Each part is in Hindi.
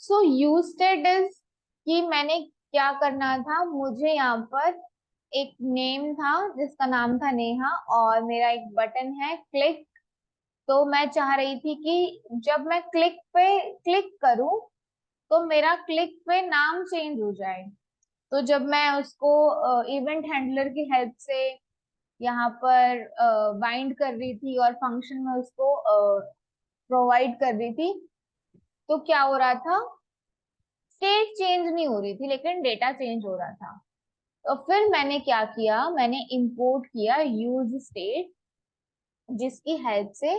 सो यूज स्टेट इज कि मैंने क्या करना था, मुझे यहाँ पर एक नेम था जिसका नाम था नेहा, और मेरा एक बटन है क्लिक। तो मैं चाह रही थी कि जब मैं क्लिक पे क्लिक करूं तो मेरा क्लिक पे नाम चेंज हो जाए। तो जब मैं उसको इवेंट हैंडलर की हेल्प से यहाँ पर बाइंड कर रही थी और फंक्शन में उसको प्रोवाइड कर रही थी, तो क्या हो रहा था, स्टेट चेंज नहीं हो रही थी लेकिन डेटा चेंज हो रहा था। तो फिर मैंने क्या किया, मैंने इंपोर्ट किया यूज स्टेट, जिसकी हेल्प से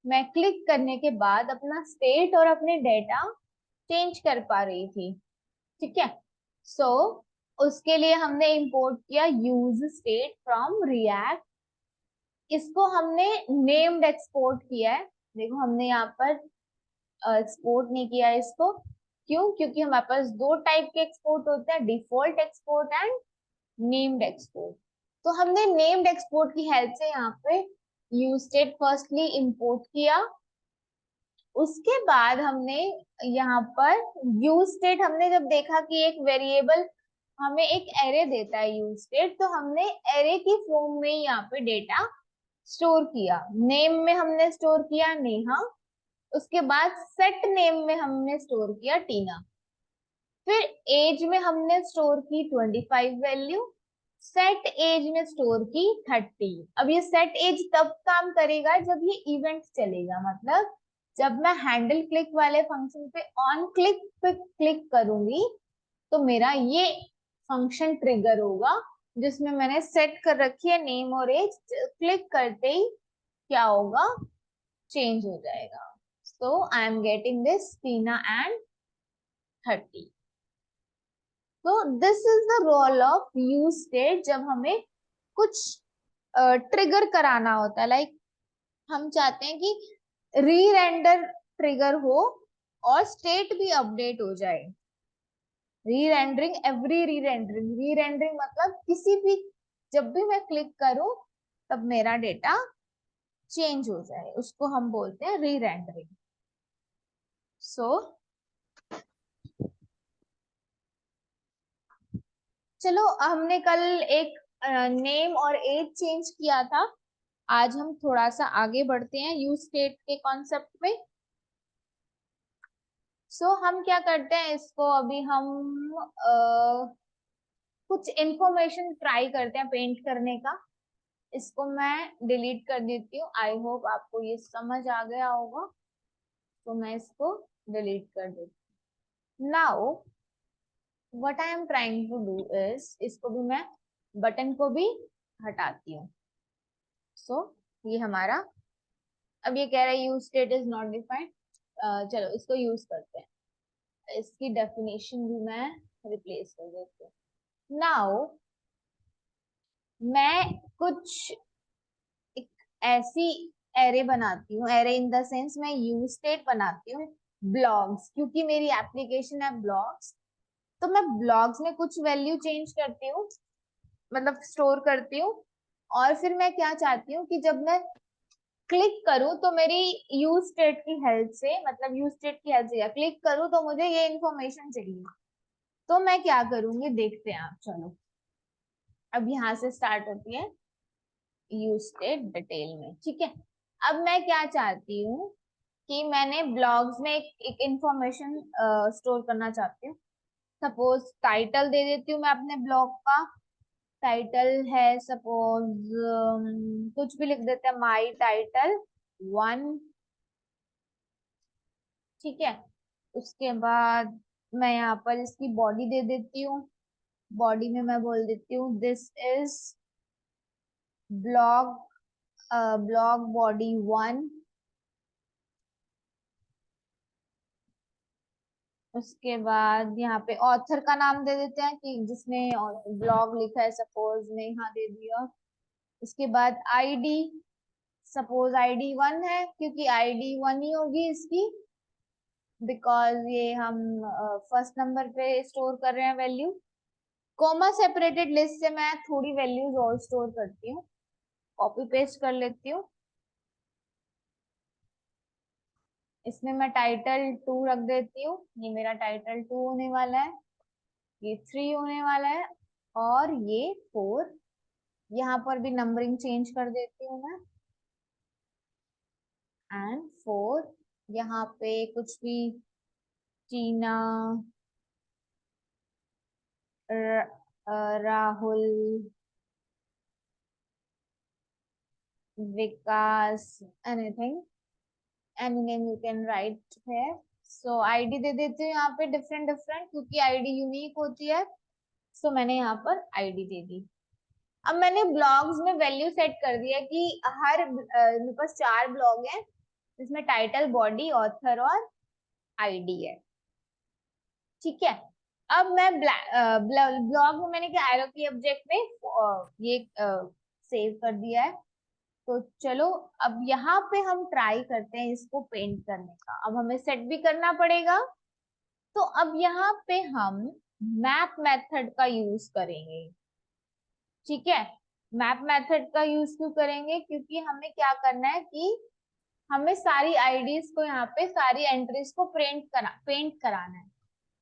मैं क्लिक करने के बाद अपना स्टेट और अपने डेटा चेंज कर पा रही थी। ठीक है। सो उसके लिए हमने इंपोर्ट किया यूज स्टेट फ्रॉम रिएक्ट। इसको हमने नेम्ड एक्सपोर्ट किया है। देखो हमने यहाँ पर एक्सपोर्ट नहीं किया है इसको। क्यों? क्योंकि हमारे पास दो टाइप के एक्सपोर्ट होते हैं, default export and named export. तो हमने नेम्ड एक्सपोर्ट की हेल्प से यहाँ पे यूज स्टेट फर्स्टली इंपोर्ट किया। उसके बाद हमने यहाँ पर यूज स्टेट, हमने जब देखा कि एक वेरिएबल हमें एक एरे देता है यूज स्टेट, तो हमने एरे की फॉर्म में यहाँ पे डेटा स्टोर किया। नेम में हमने स्टोर किया नेहा, उसके बाद सेट नेम में हमने स्टोर किया टीना, फिर एज में हमने स्टोर की 25 वैल्यू, सेट एज में स्टोर की 30। अब ये सेट एज तब काम करेगा जब ये इवेंट चलेगा, मतलब जब मैं हैंडल क्लिक वाले फंक्शन पे ऑन क्लिक पे क्लिक करूंगी तो मेरा ये फंक्शन ट्रिगर होगा, जिसमें मैंने सेट कर रखी है नेम और एज। क्लिक करते ही क्या होगा, चेंज हो जाएगा। So I am getting this Tina and 30। तो this is the role of use state जब हमें कुछ ट्रिगर कराना होता है। लाइक हम चाहते हैं कि री रेंडर ट्रिगर हो और स्टेट भी अपडेट हो जाए। री रेंडरिंग, एवरी री रेंडरिंग मतलब किसी भी, जब भी मैं क्लिक करूं तब मेरा डेटा चेंज हो जाए, उसको हम बोलते हैं री रेंडरिंग। सो चलो, हमने कल एक नेम और एज चेंज किया था। आज हम थोड़ा सा आगे बढ़ते हैं यूज स्टेट के कॉन्सेप्ट में। हम क्या करते हैं, इसको अभी हम कुछ इंफॉर्मेशन ट्राई करते हैं पेंट करने का। इसको मैं डिलीट कर देती हूँ, आई होप आपको ये समझ आ गया होगा। तो मैं इसको डिलीट कर देती हूँ। Now what I am trying to do is, इसको भी मैं बटन को भी हटाती हूँ। ये हमारा, अब ये कह रहा है use state is not defined. चलो इसको यूज करते हैं, इसकी डेफिनेशन भी मैं रिप्लेस कर देती हूँ। नाउ मैं कुछ एक ऐसी एरे बनाती हूँ, एरे इन द सेंस मैं यूज स्टेट बनाती हूँ ब्लॉग्स, क्योंकि मेरी एप्लीकेशन है ब्लॉग्स। तो मैं ब्लॉग्स में कुछ वैल्यू चेंज करती हूँ, मतलब स्टोर करती हूँ। और फिर मैं क्या चाहती हूँ कि जब मैं क्लिक करूँ तो मेरी यूज स्टेट की हेल्प से, मतलब यूज स्टेट की हेल्प से क्लिक करूँ तो मुझे ये इन्फॉर्मेशन चाहिए। तो मैं क्या करूंगी, देखते हैं आप। चलो अब यहाँ से स्टार्ट होती है यूज स्टेट डिटेल में। ठीक है। अब मैं क्या चाहती हूँ कि मैंने ब्लॉग्स में एक इंफॉर्मेशन स्टोर करना चाहती हूँ। सपोज टाइटल दे देती हूँ मैं अपने ब्लॉग का। टाइटल है सपोज कुछ भी लिख देते हैं, माई टाइटल 1। ठीक है। उसके बाद मैं यहाँ पर इसकी बॉडी दे देती हूँ। बॉडी में मैं बोल देती हूँ this is blog, blog body 1। उसके बाद यहाँ पे ऑथर का नाम दे देते हैं कि जिसने ब्लॉग लिखा है, सपोज नेहा दे दिया। उसके बाद आईडी, सपोज आईडी 1 है क्योंकि आईडी 1 ही होगी इसकी, बिकॉज ये हम फर्स्ट नंबर पे स्टोर कर रहे हैं वैल्यू। कॉमा सेपरेटेड लिस्ट से मैं थोड़ी वैल्यूज और स्टोर करती हूँ, कॉपी पेस्ट कर लेती हूँ। इसमें मैं टाइटल 2 रख देती हूँ, ये मेरा टाइटल 2 होने वाला है, ये 3 होने वाला है, और ये 4। यहाँ पर भी नंबरिंग चेंज कर देती हूँ मैं, एंड 4। यहाँ पे कुछ भी Tina, Rahul, Vikas, anything, any name you can write है। सो आईडी दे देती हूँ यहाँ पे डिफरेंट डिफरेंट, क्योंकि आईडी यूनिक होती है। सो मैंने यहाँ पर आईडी दे दी। अब मैंने ब्लॉग्स में वैल्यू सेट कर दिया कि हर मेरे पास 4 ब्लॉग हैं जिसमें टाइटल, बॉडी, ऑथर और आईडी है। ठीक है। अब मैं ब्लॉग में मैंने क्या एरो की ऑब्जेक्ट में ये सेव कर दिया है। तो चलो अब यहाँ पे हम ट्राई करते हैं इसको पेंट करने का। अब हमें सेट भी करना पड़ेगा। तो अब यहाँ पे हम मैप मेथड का यूज करेंगे। ठीक है। मैप मेथड का यूज क्यों करेंगे? क्योंकि हमें क्या करना है कि हमें सारी आईडीज को, यहाँ पे सारी एंट्रीज को पेंट कराना है।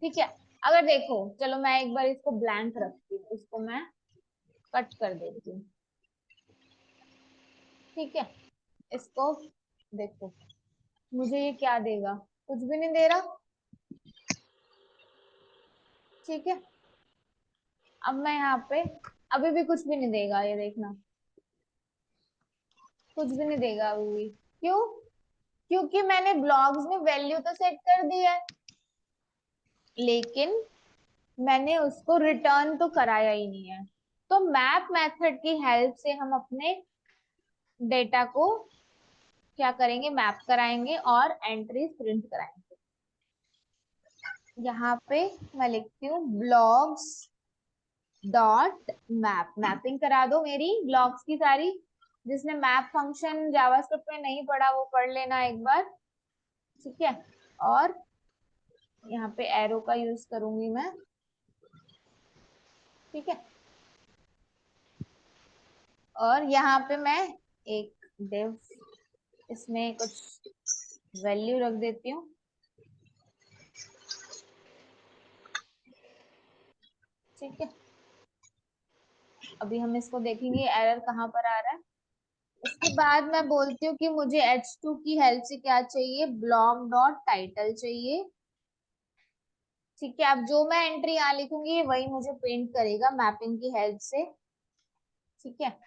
ठीक है। अगर देखो, चलो मैं एक बार इसको ब्लैंक रखती हूँ, इसको मैं कट कर देती हूँ। ठीक है। इसको देखो, मुझे ये क्या देगा? कुछ भी नहीं दे रहा। ठीक है। अब मैं यहाँ पे अभी भी कुछ भी नहीं देगा, ये देखना, कुछ भी नहीं देगा अभी भी। क्यों? क्योंकि मैंने ब्लॉग्स में वैल्यू तो सेट कर दी है, लेकिन मैंने उसको रिटर्न तो कराया ही नहीं है। तो मैप मेथड की हेल्प से हम अपने डेटा को क्या करेंगे? मैप कराएंगे और एंट्रीज प्रिंट कराएंगे। यहाँ पे मैं लिखती हूँ ब्लॉग्स डॉट मैप। मैपिंग करा दो मेरी ब्लॉग्स की सारी। जिसने मैप फंक्शन जावास्क्रिप्ट में नहीं पढ़ा वो पढ़ लेना एक बार। ठीक है। और यहाँ पे एरो का यूज करूंगी मैं। ठीक है। और यहाँ पे मैं एक डिव, इसमें कुछ वैल्यू रख देती हूँ। ठीक है। अभी हम इसको देखेंगे एरर कहाँ पर आ रहा है। उसके बाद मैं बोलती हूँ कि मुझे H2 की हेल्प से क्या चाहिए? ब्लॉग डॉट टाइटल चाहिए। ठीक है। अब जो मैं एंट्री यहाँ लिखूंगी वही मुझे पेंट करेगा मैपिंग की हेल्प से। ठीक है।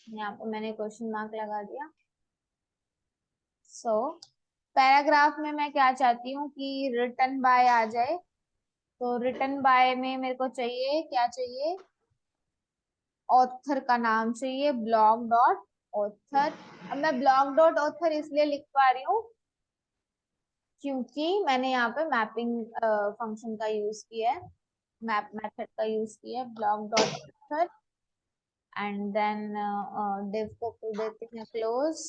यहाँ पर मैंने क्वेश्चन मार्क लगा दिया। सो पैराग्राफ में मैं क्या चाहती हूँ कि रिटन बाय आ जाए। तो रिटन बाय में मेरे को चाहिए, क्या चाहिए? ऑथर का नाम चाहिए, ब्लॉग डॉट ऑथर। अब मैं ब्लॉग डॉट ऑथर इसलिए लिख पा रही हूँ क्योंकि मैंने यहाँ पे मैपिंग फंक्शन का यूज किया है, मैप मेथड का यूज किया है, blog dot author. And then div को कर देते हैं क्लोज।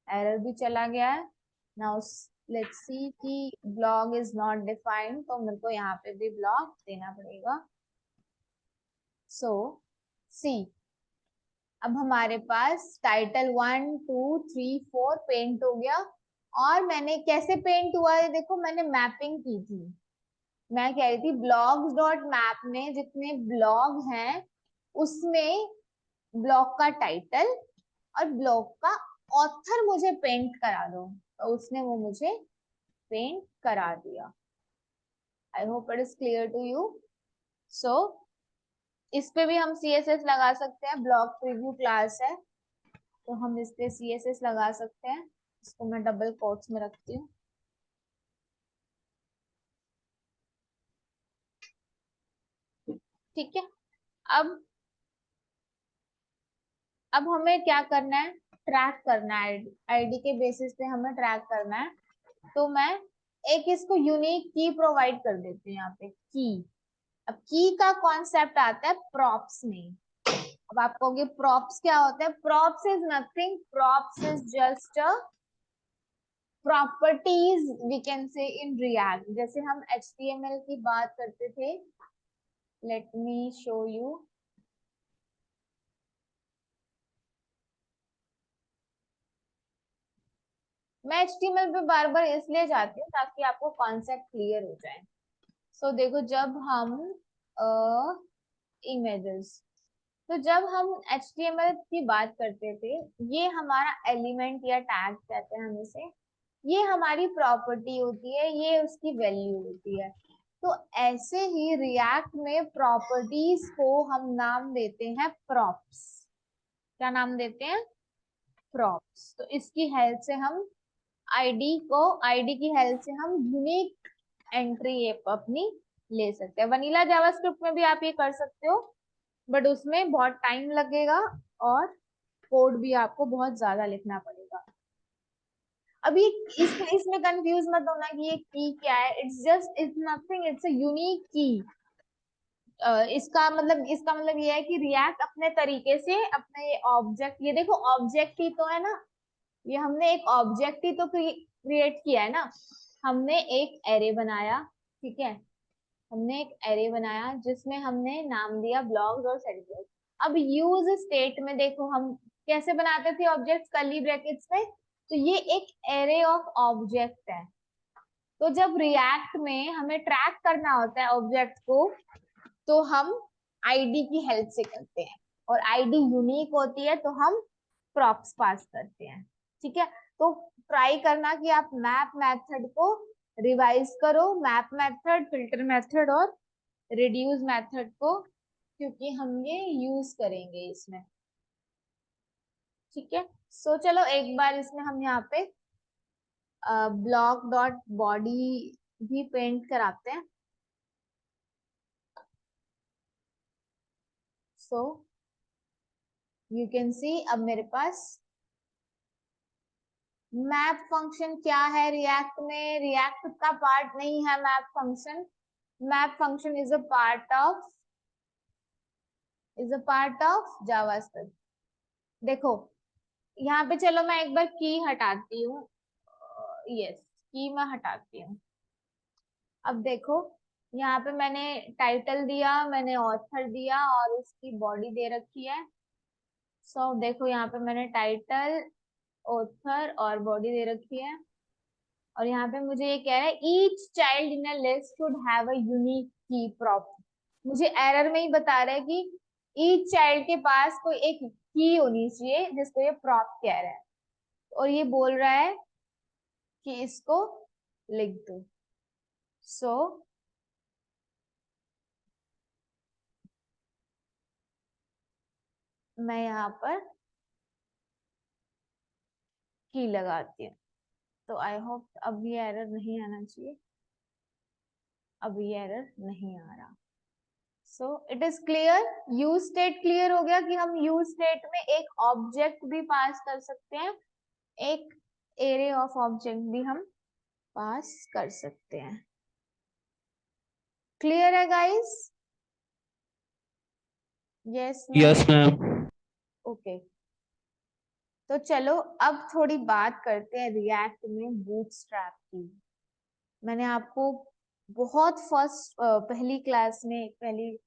एरर भी चला गया है। नाउ लेट्स सी कि ब्लॉग इज नॉट डिफाइंड, तो मेरे को यहाँ पे भी ब्लॉग देना पड़ेगा। सो सी, अब हमारे पास टाइटल 1 2 3 4 पेंट हो गया। और मैंने कैसे पेंट हुआ है देखो, मैंने मैपिंग की थी। मैं कह रही थी ब्लॉग्स डॉट मैप में जितने ब्लॉग हैं उसमें ब्लॉग का टाइटल और ब्लॉग का ऑथर मुझे पेंट करा दो। तो उसने वो मुझे पेंट करा दिया। I hope it is clear to you. So इस पे भी हम CSS लगा सकते हैं, ब्लॉग प्रीव्यू क्लास है तो हम इस पे CSS लगा सकते हैं। इसको मैं डबल कोट्स में रखती हूँ। ठीक है। अब अब हमें क्या करना है? ट्रैक करना है। आईडी के बेसिस पे हमें ट्रैक करना है। तो मैं एक इसको यूनिक की प्रोवाइड कर देती हूँ यहाँ पे, की। अब की का कॉन्सेप्ट आता है प्रॉप्स में। अब आप कहोगे प्रॉप्स क्या होता है? Props is nothing, props is just a properties we can say in react. जैसे हम HTML की बात करते थे, लेट मी शो यू। मैं HTML पे बार बार इसलिए जाती हूँ ताकि आपको कॉन्सेप्ट क्लियर हो जाए। सो देखो, जब हम इमेजेस, तो जब हम HTML की बात करते थे, ये हमारा एलिमेंट या टैग कहते हैं हम इसे, ये हमारी प्रॉपर्टी होती है, ये उसकी वैल्यू होती है। तो ऐसे ही रिएक्ट में प्रॉपर्टीज को हम नाम देते हैं प्रॉप्स। क्या नाम देते हैं? प्रॉप्स। तो इसकी हेल्प से हम आईडी की हेल्प से हम यूनिक एंट्री अपनी ले सकते हैं। वनीला जावास्क्रिप्ट में भी आप ये कर सकते हो, बट उसमें बहुत टाइम लगेगा और कोड भी आपको बहुत ज्यादा लिखना पड़ेगा। अभी इसमें कंफ्यूज मत होना कि ये की क्या है। It's nothing, it's a unique की। इसका मतलब ये है कि रिएक्ट अपने तरीके से अपने ऑब्जेक्ट, ये देखो ऑब्जेक्ट ही तो है ना, ये हमने एक ऑब्जेक्ट ही तो क्रिएट किया है ना। हमने एक एरे बनाया, ठीक है, हमने एक एरे बनाया जिसमें हमने नाम दिया ब्लॉक्स और सेट ब्लॉक्स। अब यूज स्टेट में देखो हम कैसे बनाते थे ऑब्जेक्ट कर्ली ब्रैकेट्स में, तो ये एक एरे ऑफ ऑब्जेक्ट है। तो जब रिएक्ट में हमें ट्रैक करना होता है ऑब्जेक्ट को, तो हम आईडी की हेल्प से करते हैं, और आईडी यूनिक होती है तो हम प्रॉप्स पास करते हैं। ठीक है, तो ट्राई करना कि आप मैप मेथड को रिवाइज करो, मैप मेथड, फिल्टर मेथड और रिड्यूस मेथड को, क्योंकि हम ये यूज करेंगे इसमें। ठीक है, सो चलो एक बार इसमें हम यहाँ पे ब्लॉक डॉट बॉडी भी पेंट कराते हैं। सो यू कैन सी, अब मेरे पास मैप फंक्शन क्या है रिएक्ट में। रिएक्ट का पार्ट नहीं है map function. Map function is a part of JavaScript. देखो यहाँ पे, चलो मैं एक बार की हटाती हूँ। यस, की मैं हटाती हूँ। अब देखो यहाँ पे मैंने टाइटल दिया, मैंने ऑथर दिया और उसकी बॉडी दे रखी है। सो देखो यहाँ पे मैंने टाइटल, ऑथर और बॉडी दे रखी है, और यहाँ पे मुझे ये कह रहा है each child in a list should have a unique की प्रॉप। मुझे एरर में ही बता रहा है कि ईच चाइल्ड के पास कोई एक की होनी चाहिए जिसको ये प्रॉप कह रहा है, और ये बोल रहा है कि इसको लिख दो। सो मैं यहाँ पर की लगाती हूँ। तो आई होप अब ये एरर नहीं आना चाहिए। अब ये एरर नहीं आ रहा। So it is clear, use state clear हो गया कि हम यूज स्टेट में एक ऑब्जेक्ट भी पास कर सकते हैं, एक एरे ऑफ ऑब्जेक्ट भी हम पास कर सकते हैं। क्लियर है guys? Yes, no? Yes ma'am. Okay, तो चलो अब थोड़ी बात करते हैं रिएक्ट में बूटस्ट्रैप की। मैंने आपको बहुत फर्स्ट पहली क्लास में, पहली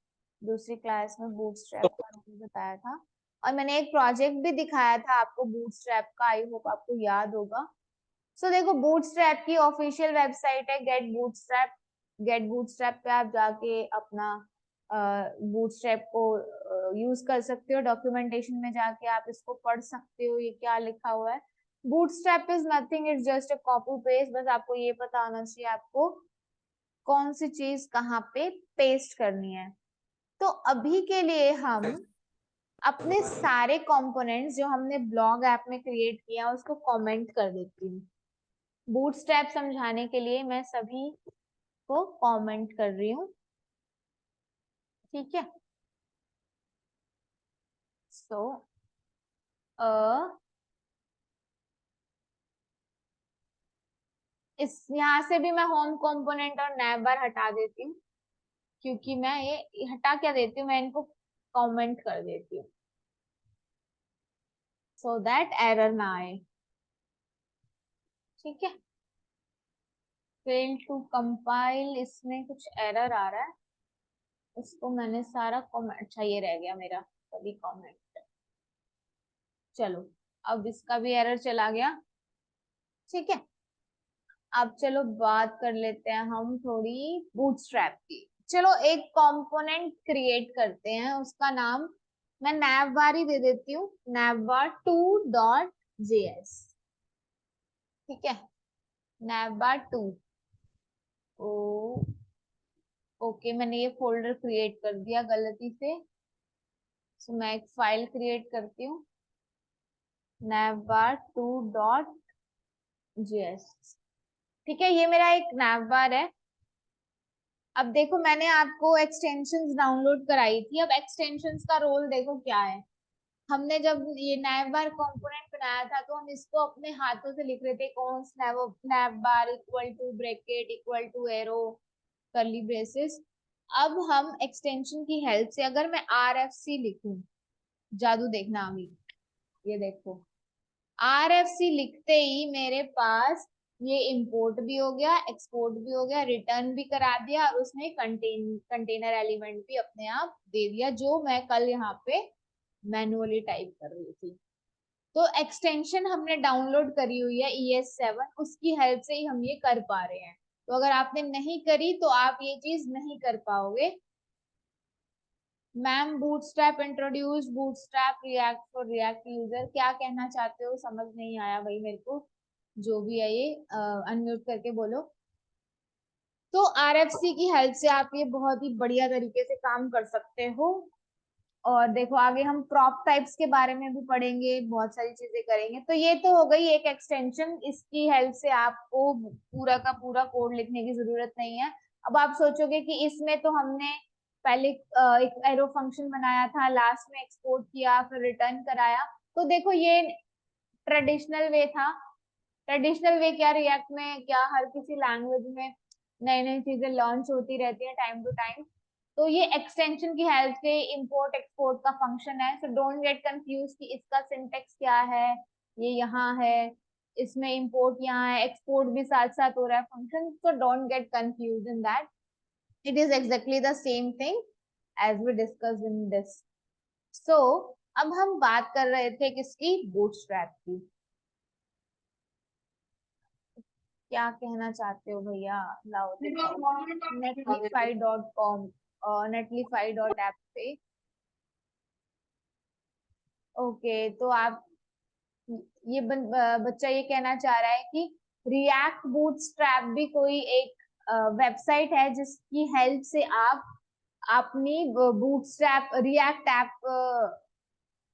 दूसरी क्लास में बूटस्ट्रैप का रूल बताया था, और मैंने एक प्रोजेक्ट भी दिखाया था आपको बूटस्ट्रैप का, आई होप आपको याद होगा। सो देखो बूटस्ट्रैप की ऑफिशियल वेबसाइट है गेट बूटस्ट्रैप। गेट बूटस्ट्रैप पे आप जाके अपना बूटस्ट्रैप को यूज कर सकते हो। डॉक्यूमेंटेशन में जाके आप इसको पढ़ सकते हो, ये क्या लिखा हुआ है। Bootstrap is nothing, it's just a copy paste. बस आपको ये पता होना चाहिए आपको कौन सी चीज कहाँ पे पेस्ट करनी है। तो अभी के लिए हम अपने सारे कंपोनेंट्स जो हमने ब्लॉग ऐप में क्रिएट किया उसको कमेंट कर देती हूँ। बूटस्ट्रैप समझाने के लिए मैं सभी को कमेंट कर रही हूँ, ठीक है। सो इस यहाँ से भी मैं होम कंपोनेंट और नैव बार हटा देती हूँ, क्योंकि मैं ये हटा क्या देती हूँ, मैं इनको कमेंट कर देती हूँ सो दैट एरर ना आए। ठीक है, फेल टू कंपाइल, इसमें कुछ एरर आ रहा है, इसको मैंने सारा कमेंट, अच्छा ये रह गया मेरा सभी कमेंट। चलो अब इसका भी एरर चला गया। ठीक है। अब चलो बात कर लेते हैं हम थोड़ी बूटस्ट्रैप की। चलो एक कंपोनेंट क्रिएट करते हैं, उसका नाम मैं नैवबार ही दे देती हूँ, नैवबार 2.js। ठीक है, नैवबार 2। ओ ओके, मैंने ये फोल्डर क्रिएट कर दिया गलती से। सो मैं एक फाइल क्रिएट करती हूँ, navbar 2.js। ठीक है, ये मेरा एक navbar है। अब देखो मैंने आपको एक्सटेंशंस डाउनलोड कराई थी, अब एक्सटेंशंस का रोल देखो क्या है। हमने जब ये navbar कंपोनेंट बनाया था तो हम इसको अपने हाथों से लिख रहे थे, कौन navbar equal to bracket equal to arrow curly braces. अब हम एक्सटेंशन की हेल्प से अगर मैं RFC लिखूं, जादू देखना अभी, ये देखो RFC लिखते ही मेरे पास ये इंपोर्ट भी हो गया, एक्सपोर्ट भी हो गया, रिटर्न भी करा दिया, और उसने कंटेनर एलिमेंट भी अपने आप दे दिया, जो मैं कल यहाँ पे मैनुअली टाइप कर रही थी। तो एक्सटेंशन हमने डाउनलोड करी हुई है ES7, उसकी हेल्प से ही हम ये कर पा रहे हैं। तो अगर आपने नहीं करी तो आप ये चीज नहीं कर पाओगे। Ma'am bootstrap introduce bootstrap react for react user, क्या कहना चाहते हो? समझ नहीं आया भाई मेरे को, जो भी है ये अनम्यूट करके बोलो। तो RFC की हेल्प से आप ये बहुत ही बढ़िया तरीके से काम कर सकते हो। और देखो आगे हम प्रॉप टाइप्स के बारे में भी पढ़ेंगे, बहुत सारी चीजें करेंगे। तो ये तो हो गई एक एक्सटेंशन, इसकी हेल्प से आपको पूरा का पूरा कोड लिखने की जरूरत नहीं है। अब आप सोचोगे कि इसमें तो हमने पहले एक एरो फंक्शन बनाया था, लास्ट में एक्सपोर्ट किया, फिर रिटर्न कराया। तो देखो ये ट्रेडिशनल वे था। ट्रेडिशनल वे क्या, रिएक्ट में क्या हर किसी लैंग्वेज में नई नई चीजें लॉन्च होती रहती है टाइम टू टाइम। तो ये एक्सटेंशन की हेल्प से इंपोर्ट एक्सपोर्ट का फंक्शन है। सो डोंट गेट कंफ्यूज कि इसका सिंटेक्स क्या है, ये यहाँ है, इसमें इंपोर्ट यहाँ है, एक्सपोर्ट भी साथ साथ हो रहा है function. So don't get confuse in that, it is exactly the same thing as we discuss in this. So अब हम बात कर रहे थे किसकी, बूटस्ट्रैप की। क्या कहना चाहते हो भैया, लाओ दिखाओ। netlify.com और netlify.app पे। ओके तो आप ये बच्चा ये कहना चाह रहा है कि रिएक्ट बूटस्ट्रैप भी कोई एक वेबसाइट है जिसकी हेल्प से आप अपनी bootstrap React app,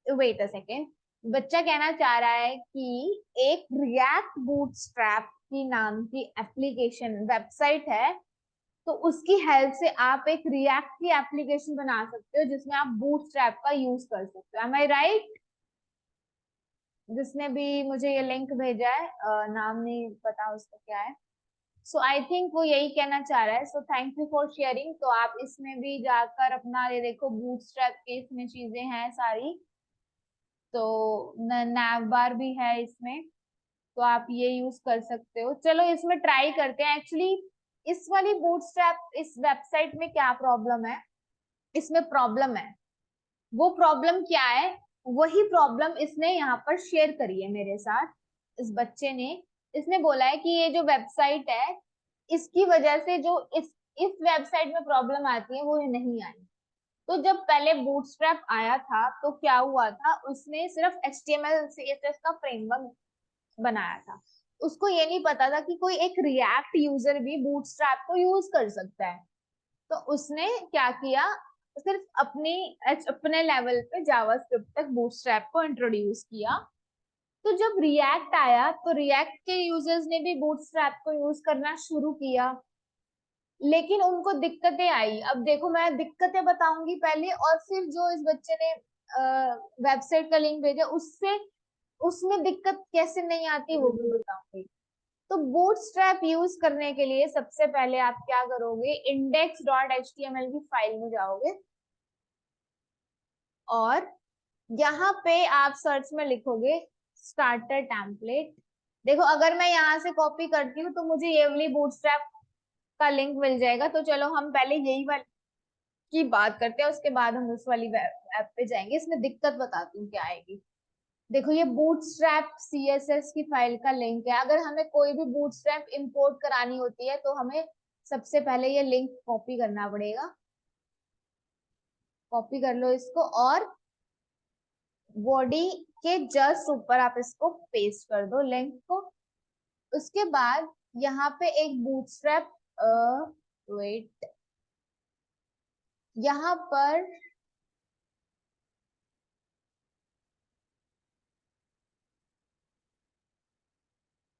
wait a second, बच्चा कहना चाह रहा है कि एक रिएक्ट बूटस्ट्रैप की नाम की एप्लीकेशन वेबसाइट है, तो उसकी हेल्प से आप एक रिएक्ट की एप्लीकेशन बना सकते हो जिसमें आप बूटस्ट्रैप का यूज कर सकते हो। एम आई राइट? जिसने भी मुझे ये लिंक भेजा है, नाम नहीं पता उसका क्या है। सो आई थिंक वो यही कहना चाह रहा है। So thank you for sharing. तो आप इसमें भी जाकर अपना ये देखो, बूटस्ट्रैप के इसमें चीजें हैं सारी। तो नैवबार भी है इसमें, तो आप ये यूज कर सकते हो। चलो इसमें ट्राई करते हैं। एक्चुअली इस वाली बूटस्ट्रैप इस वेबसाइट में क्या प्रॉब्लम है, इसमें प्रॉब्लम है, वो प्रॉब्लम क्या है, वही प्रॉब्लम इसने यहाँ पर शेयर करी है मेरे साथ, इस बच्चे ने। इसने बोला है कि ये जो वेबसाइट है, इसकी वजह से जो इस वेबसाइट में प्रॉब्लम आती है वो नहीं आई। तो जब पहले बूटस्ट्रैप आया था तो क्या हुआ था, उसने सिर्फ HTML CSS का फ्रेमवर्क बनाया था। उसको ये नहीं पता था कि कोई एक रिएक्ट यूजर भी बूटस्ट्रैप को यूज कर सकता है। तो उसने क्या किया, सिर्फ अपने लेवल पे जावास्क्रिप्ट तक बूटस्ट्रैप को इंट्रोड्यूस किया। तो जब रिएक्ट आया तो रिएक्ट के यूजर्स ने भी बूटस्ट्रैप को यूज करना शुरू किया, लेकिन उनको दिक्कतें आई। अब देखो मैं दिक्कतें बताऊंगी पहले, और फिर जो इस बच्चे ने वेबसाइट का लिंक भेजा उससे उसमें दिक्कत कैसे नहीं आती वो भी बताऊंगी। तो बूटस्ट्रैप यूज करने के लिए सबसे पहले आप क्या करोगे, index.html की फाइल में जाओगे और यहाँ पे आप सर्च में लिखोगे स्टार्टर टेम्पलेट। देखो अगर मैं यहाँ से कॉपी करती हूँ तो मुझे ये वाली बूटस्ट्रैप का लिंक मिल जाएगा। तो चलो हम पहले यही वाली की बात करते हैं, उसके बाद हम उस वाली ऐप पे जाएंगे। इसमें दिक्कत बताती हूँ क्या आएगी। देखो ये बूटस्ट्रैप सीएसएस की फाइल का लिंक है। अगर हमें कोई भी बूटस्ट्रैप इंपोर्ट करानी होती है तो हमें सबसे पहले ये लिंक कॉपी करना पड़ेगा। कॉपी कर लो इसको और बॉडी के जस्ट ऊपर आप इसको पेस्ट कर दो लिंक को। उसके बाद यहाँ पे एक बूटस्ट्रैप वेट, यहाँ पर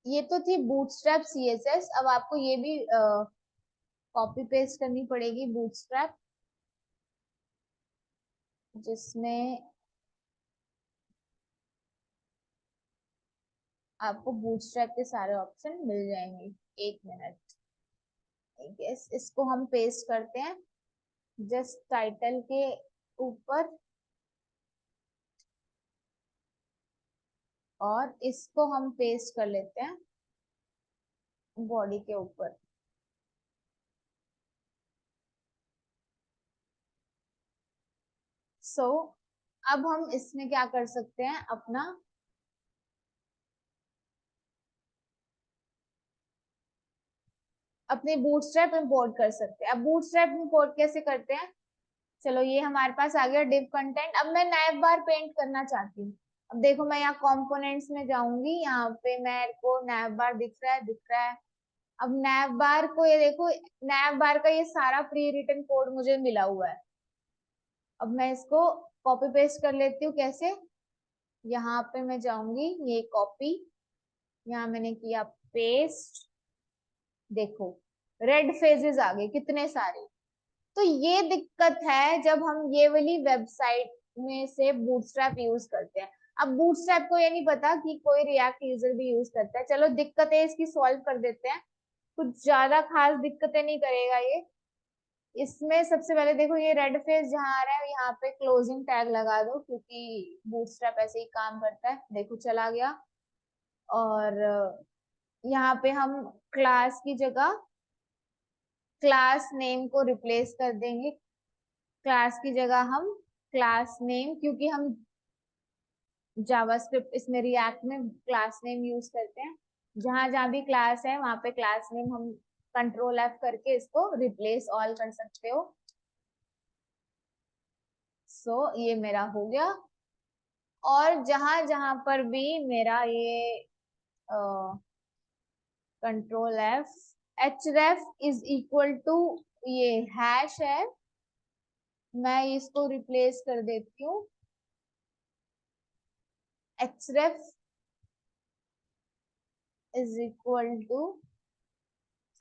ये तो थी बूटस्ट्रैप सीएसएस। अब आपको ये भी कॉपी पेस्ट करनी पड़ेगी बूटस्ट्रैप, जिसमें आपको बूटस्ट्रैप के सारे ऑप्शन मिल जाएंगे। एक मिनट, यस, इसको हम पेस्ट करते हैं जस्ट टाइटल के ऊपर और इसको हम पेस्ट कर लेते हैं बॉडी के ऊपर। सो अब हम इसमें क्या कर सकते हैं, अपना अपने बूटस्ट्रैप इंपोर्ट कर सकते हैं। अब बूटस्ट्रैप इंपोर्ट कैसे करते हैं, चलो ये हमारे पास आ गया डिव कंटेंट। अब मैं नैव बार पेंट करना चाहती हूँ। अब देखो मैं यहाँ कंपोनेंट्स में जाऊंगी, यहाँ पे मेरे को नैव बार दिख रहा है, दिख रहा है। अब नैव बार को ये देखो, नैव बार का ये सारा प्री रिटन कोड मुझे मिला हुआ है। अब मैं इसको कॉपी पेस्ट कर लेती हूँ। कैसे, यहाँ पे मैं जाऊंगी, ये कॉपी, यहाँ मैंने किया पेस्ट। देखो रेड फेजेस आ गए कितने सारे। तो ये दिक्कत है जब हम ये वाली वेबसाइट में से बूटस्ट्रैप यूज करते हैं। अब बूटस्ट्रैप को ये नहीं पता कि कोई रिएक्ट यूजर भी यूज करता है। चलो दिक्कतें इसकी सॉल्व कर देते हैं, कुछ ज्यादा खास दिक्कतें नहीं करेगा ये। इसमें सबसे पहले देखो ये रेड फेस जहाँ आ रहा है यहाँ पे क्लोजिंग टैग लगा दो, क्योंकि बूटस्ट्रैप ऐसे ही काम करता है। देखो चला गया। और यहाँ पे हम क्लास की जगह क्लास नेम को रिप्लेस कर देंगे। क्लास की जगह हम क्लास नेम, क्योंकि हम जावास्क्रिप्ट इसमें रिएक्ट में क्लास नेम यूज करते हैं। जहां जहां भी क्लास है वहां पे क्लास नेम हम कंट्रोल एफ करके इसको रिप्लेस ऑल कर सकते हो। सो ये मेरा हो गया। और जहां जहां पर भी मेरा ये control F, href is equal to ये हैश है, मैं इसको रिप्लेस कर देती हूँ href is equal to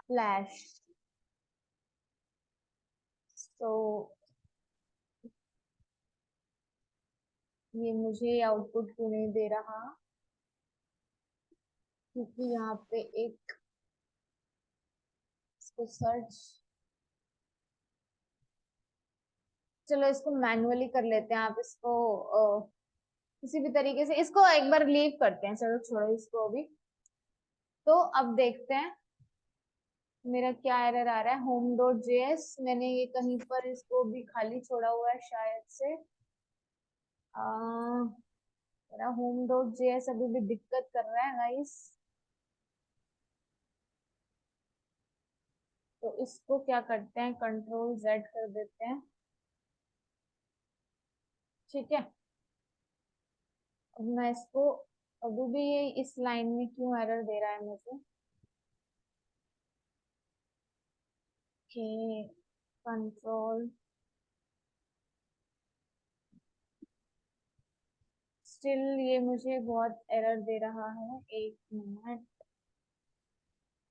slash. तो ये मुझे आउटपुट क्यों नहीं दे रहा, क्योंकि यहाँ पे एक इसको सर्च, चलो इसको मैन्युअली कर लेते हैं। आप इसको किसी भी तरीके से इसको एक बार लीव करते हैं, चलो छोड़ो इसको अभी। तो अब देखते हैं मेरा क्या एरर आ रहा है। होम डॉट जेएस मैंने ये कहीं पर इसको भी खाली छोड़ा हुआ है शायद से। मेरा होम डॉट जेएस अभी भी दिक्कत कर रहा है गाइस। तो इसको क्या करते हैं, कंट्रोल जेड कर देते हैं। ठीक है, अब मैं इसको, अभी भी ये इस लाइन में क्यों एरर दे रहा है मुझे। के कंट्रोल, स्टिल ये मुझे बहुत एरर दे रहा है। एक मिनट,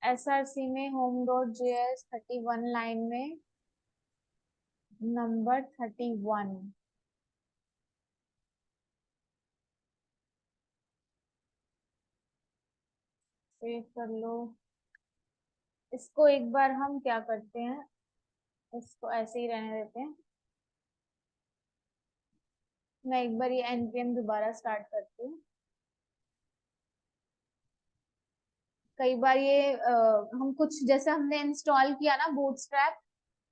एसआरसी में होम डॉट जेएस 31 लाइन में नंबर 31 सेव कर लो। इसको एक बार हम क्या करते हैं, इसको ऐसे ही रहने देते हैं। मैं एक बार ये npm दोबारा स्टार्ट करती हूँ। कई बार ये हम कुछ जैसे हमने इंस्टॉल किया ना बूटस्ट्रैप,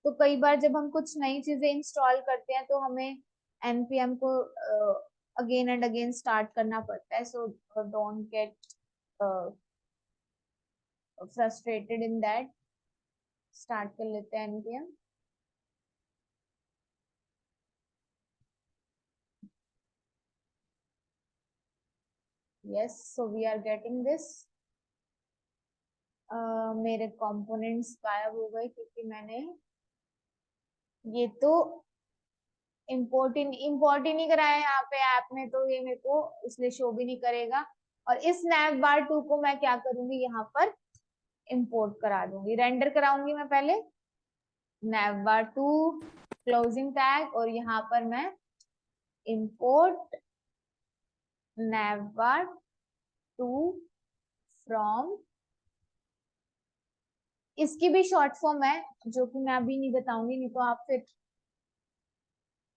तो कई बार जब हम कुछ नई चीजें इंस्टॉल करते हैं तो हमें npm को अगेन एंड अगेन स्टार्ट करना पड़ता है, so don't get frustrated in that. Start कर लेते हैं NPM. Yes, so we are getting this. मेरे कंपोनेंट्स गायब हो गए क्योंकि मैंने ये तो इम्पोर्ट ही नहीं कराया यहाँ पे ऐप में, तो ये मेरे को इसलिए शो भी नहीं करेगा। और इस नैव बार 2 को मैं क्या करूंगी, यहाँ पर इंपोर्ट करा दूंगी, रेंडर कराऊंगी मैं पहले नैव बार 2 क्लोजिंग टैग, और यहाँ पर मैं इंपोर्ट नैव बार 2 फ्रॉम, इसकी भी शॉर्ट फॉर्म है जो कि मैं अभी नहीं बताऊंगी, नहीं तो आप फिर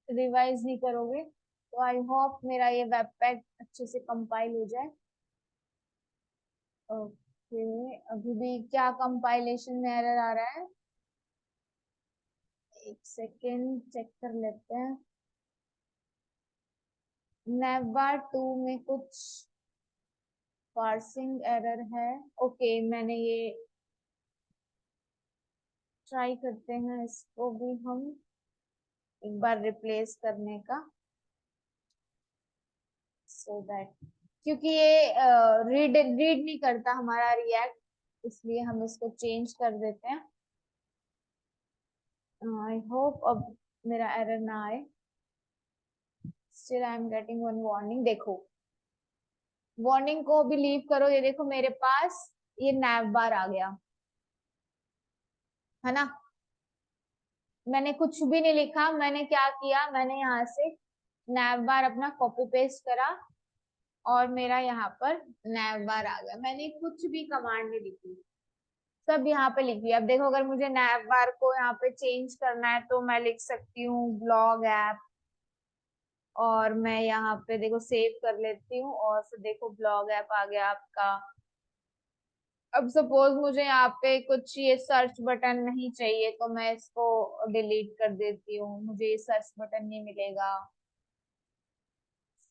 रिवाइज नहीं करोगे। तो आई होप मेरा ये वेब पैक अच्छे से कंपाइल हो जाए। ओके, अभी भी क्या कंपाइलेशन में एरर आ रहा है, एक सेकेंड चेक कर लेते हैं। नेवर 2 में कुछ पार्सिंग एरर है। ओके, मैंने ये ट्राई करते हैं, इसको भी हम एक बार रिप्लेस करने का, सो दैट, क्योंकि ये रीड नहीं करता हमारा रिएक्ट, इसलिए हम इसको चेंज कर देते हैं। आई होप अब मेरा एरर ना आए। Still I am getting one warning. देखो, वार्निंग को भी लीव करो, ये देखो मेरे पास ये नैव बार आ गया है ना। मैंने कुछ भी नहीं लिखा, मैंने क्या किया, मैंने यहाँ से नैव बार अपना कॉपी पेस्ट करा और मेरा यहाँ पर नैव बार आ गया। मैंने कुछ भी कमांड नहीं लिखी, सब यहाँ पे लिखी। अब देखो, अगर मुझे नैव बार को यहाँ पे चेंज करना है तो मैं लिख सकती हूँ ब्लॉग ऐप, और मैं यहाँ पे देखो सेव कर लेती हूँ, और फिर देखो ब्लॉग ऐप आ गया आपका। अब सपोज मुझे यहाँ पे कुछ ये सर्च बटन नहीं चाहिए तो मैं इसको डिलीट कर देती हूँ, मुझे ये सर्च बटन नहीं मिलेगा।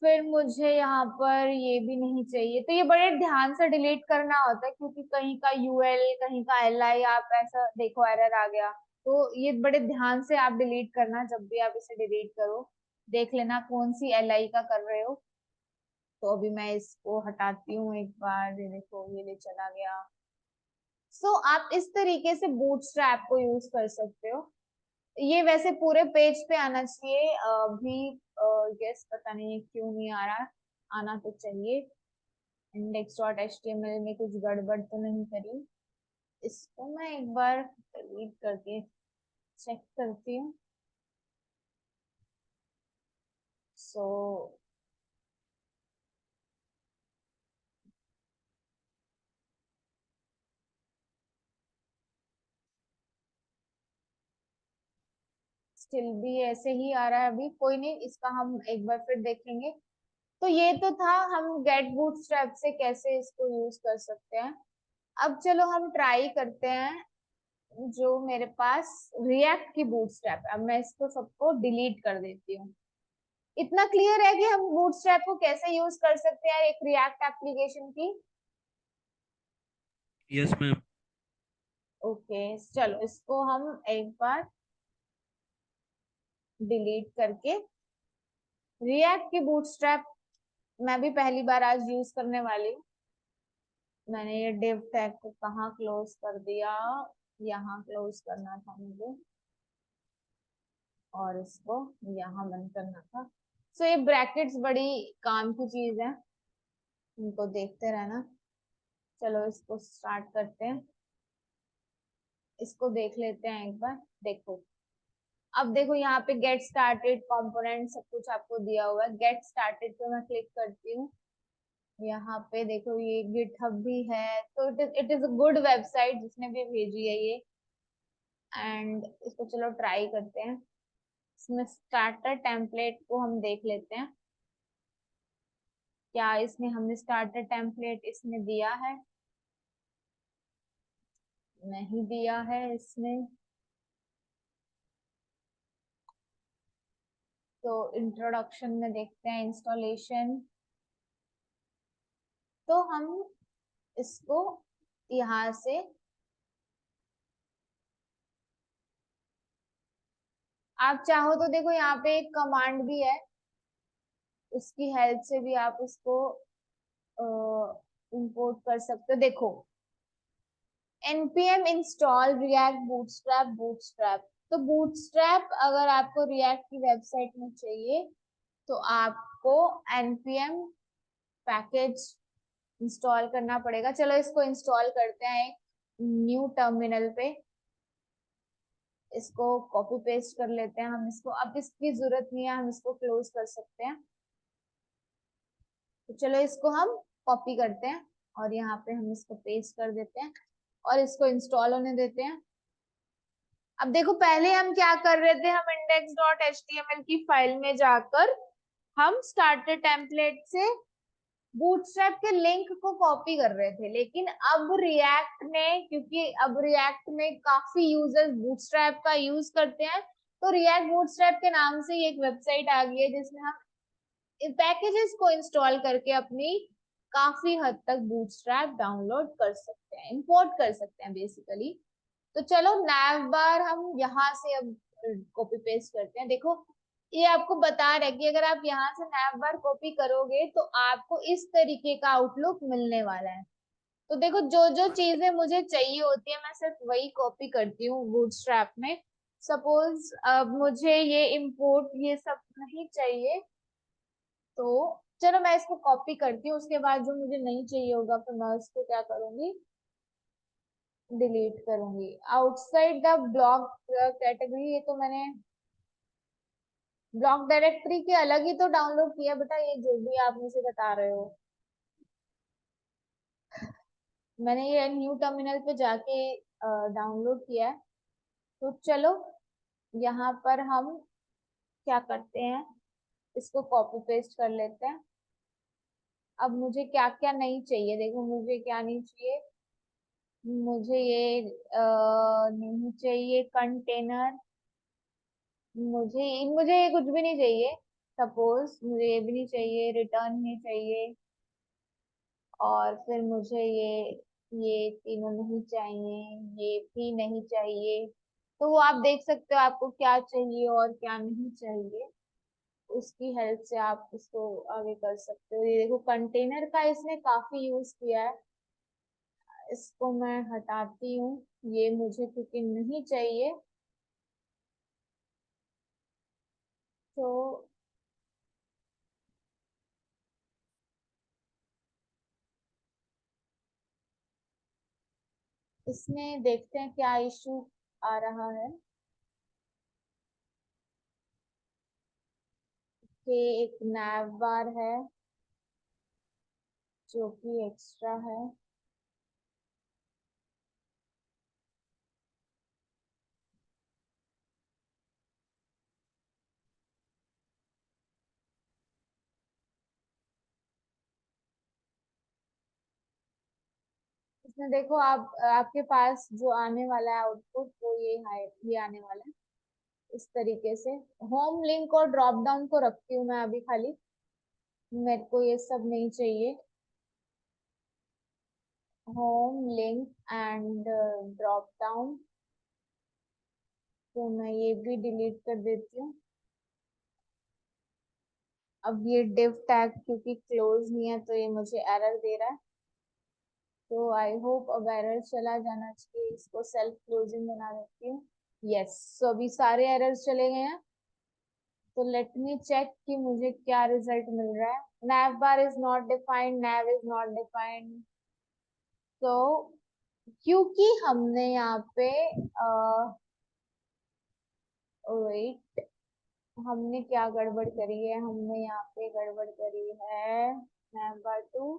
फिर मुझे यहाँ पर ये भी नहीं चाहिए, तो ये बड़े ध्यान से डिलीट करना होता है, क्योंकि कहीं का यूएल कहीं का एलआई, आप ऐसा देखो एरर आ गया, तो ये बड़े ध्यान से आप डिलीट करना, जब भी आप इसे डिलीट करो देख लेना कौन सी एलआई का कर रहे हो। तो अभी मैं इसको हटाती हूँ एक बार, ये देखो ये ले चला गया। सो आप इस तरीके से बूटस्ट्रैप को यूज कर सकते हो। ये वैसे पूरे पेज पे आना चाहिए, अभी यस पता नहीं क्यों नहीं आ रहा, आना तो चाहिए। index.html में कुछ गड़बड़ तो नहीं करी, इसको मैं एक बार डिलीट करके चेक करती हूँ। सो स्टिल भी ऐसे ही आ रहा है, अभी कोई नहीं, इसका हम एक बार फिर देखेंगे। तो ये तो था हम गेट बूटस्ट्रैप से कैसे इसको यूज कर सकते हैं। अब चलो हम ट्राई करते हैं जो मेरे पास रिएक्ट की बूटस्ट्रैप है। अब मैं इसको सबको डिलीट कर देती हूँ। इतना क्लियर है कि हम बूटस्ट्रैप को कैसे यूज कर सकते हैं एक रिएक्ट एप्लीकेशन की। Yes ma'am. ओके, चलो इसको हम एक बार डिलीट करके, रिएक्ट की बूटस्ट्रैप मैं भी पहली बार आज यूज करने वाली हूँ। मैंने ये डिव टैग को कहाँ क्लोज कर दिया, यहाँ क्लोज करना था मुझे, और इसको यहाँ बंद करना था। सो ये ब्रैकेट्स बड़ी काम की चीज है, इनको देखते रहना। चलो इसको स्टार्ट करते हैं, इसको देख लेते हैं एक बार। देखो, अब देखो यहाँ पे गेट स्टार्टेड कंपोनेंट सब कुछ आपको दिया हुआ है। गेट स्टार्टेड पे मैं क्लिक करती हूँ, यहाँ पे देखो ये गिटहब भी है, तो it is a good website जिसने भी भेजी है ये। एंड इसको चलो ट्राई करते हैं, इसमें स्टार्टर टेम्पलेट को हम देख लेते हैं, क्या इसने हमें स्टार्टर टेम्पलेट इसने दिया है, नहीं दिया है इसने। तो इंट्रोडक्शन में देखते हैं इंस्टॉलेशन। तो हम इसको यहाँ से आप चाहो तो देखो यहाँ पे एक कमांड भी है, उसकी हेल्प से भी आप उसको इंपोर्ट कर सकते हो। देखो npm install react bootstrap। तो बूटस्ट्रैप अगर आपको रिएक्ट की वेबसाइट में चाहिए तो आपको npm पैकेज इंस्टॉल करना पड़ेगा। चलो इसको इंस्टॉल करते हैं एक न्यू टर्मिनल पे। इसको कॉपी पेस्ट कर लेते हैं हम इसको, अब इसकी जरूरत नहीं है, हम इसको क्लोज कर सकते हैं। तो चलो इसको हम कॉपी करते हैं और यहाँ पे हम इसको पेस्ट कर देते हैं और इसको इंस्टॉल होने देते हैं। अब देखो पहले हम क्या कर रहे थे, हम index.html की फाइल में जाकर हम स्टार्टर टेम्पलेट से बूटस्ट्रैप के लिंक को कॉपी कर रहे थे, लेकिन अब रिएक्ट ने, क्योंकि अब रिएक्ट में काफी यूजर्स बूटस्ट्रैप का यूज करते हैं, तो रिएक्ट बूटस्ट्रैप के नाम से एक वेबसाइट आ गई है जिसमें हम पैकेजेस को इंस्टॉल करके अपनी काफी हद तक बूटस्ट्रैप डाउनलोड कर सकते हैं, इंपोर्ट कर सकते हैं बेसिकली। तो चलो नैव बार हम यहाँ से अब कॉपी पेस्ट करते हैं। देखो ये आपको बता रहा है कि अगर आप यहाँ से नैव बार कॉपी करोगे तो आपको इस तरीके का आउटलुक मिलने वाला है। तो देखो जो जो चीजें मुझे चाहिए होती है मैं सिर्फ वही कॉपी करती हूँ बूटस्ट्रैप में। सपोज अब मुझे ये इंपोर्ट ये सब नहीं चाहिए, तो चलो मैं इसको कॉपी करती हूँ, उसके बाद जो मुझे नहीं चाहिए होगा तो मैं उसको क्या करूंगी, डिलीट करूंगी। आउटसाइड द ब्लॉक कैटेगरी, ये तो मैंने ब्लॉक डायरेक्टरी के अलग ही तो डाउनलोड किया बेटा, ये जो भी आप मुझे बता रहे हो। मैंने ये न्यू टर्मिनल पे जाके डाउनलोड किया है। तो चलो यहाँ पर हम क्या करते हैं, इसको कॉपी पेस्ट कर लेते हैं। अब मुझे क्या क्या नहीं चाहिए, देखो मुझे क्या नहीं चाहिए, मुझे ये नहीं चाहिए कंटेनर, मुझे मुझे ये कुछ भी नहीं चाहिए। सपोज मुझे ये भी नहीं चाहिए, रिटर्न नहीं चाहिए, और फिर मुझे ये तीनों नहीं चाहिए, ये भी नहीं चाहिए। तो वो आप देख सकते हो आपको क्या चाहिए और क्या नहीं चाहिए, उसकी हेल्प से आप इसको आगे कर सकते हो। ये देखो कंटेनर का इसने काफी यूज किया है, इसको मैं हटाती हूँ, ये मुझे क्योंकि नहीं चाहिए। तो इसमें देखते हैं क्या इशू आ रहा है, कि एक नैव बार है जो कि एक्स्ट्रा है। इसमें देखो आप आपके पास जो आने वाला है आउटपुट वो ये आने वाला है इस तरीके से। होम लिंक और ड्रॉप डाउन को रखती हूँ मैं अभी खाली, मेरे को ये सब नहीं चाहिए। Home link and drop down, तो मैं ये भी डिलीट कर देती हूँ। अब ये div टैग क्योंकि क्लोज नहीं है तो ये मुझे एरर दे रहा है, तो आई होप अब एरर चला जाना चाहिए, इसको सेल्फ क्लोजिंग बना देती हूँ। यस, सो अभी सारे एरर्स चले गए हैं। तो लेट मी चेक कि मुझे क्या रिजल्ट मिल रहा है। nav bar is not defined, nav is not defined। तो क्योंकि हमने यहाँ पे वेट, हमने क्या गड़बड़ करी है, हमने यहाँ पे गड़बड़ करी है। nav bar 2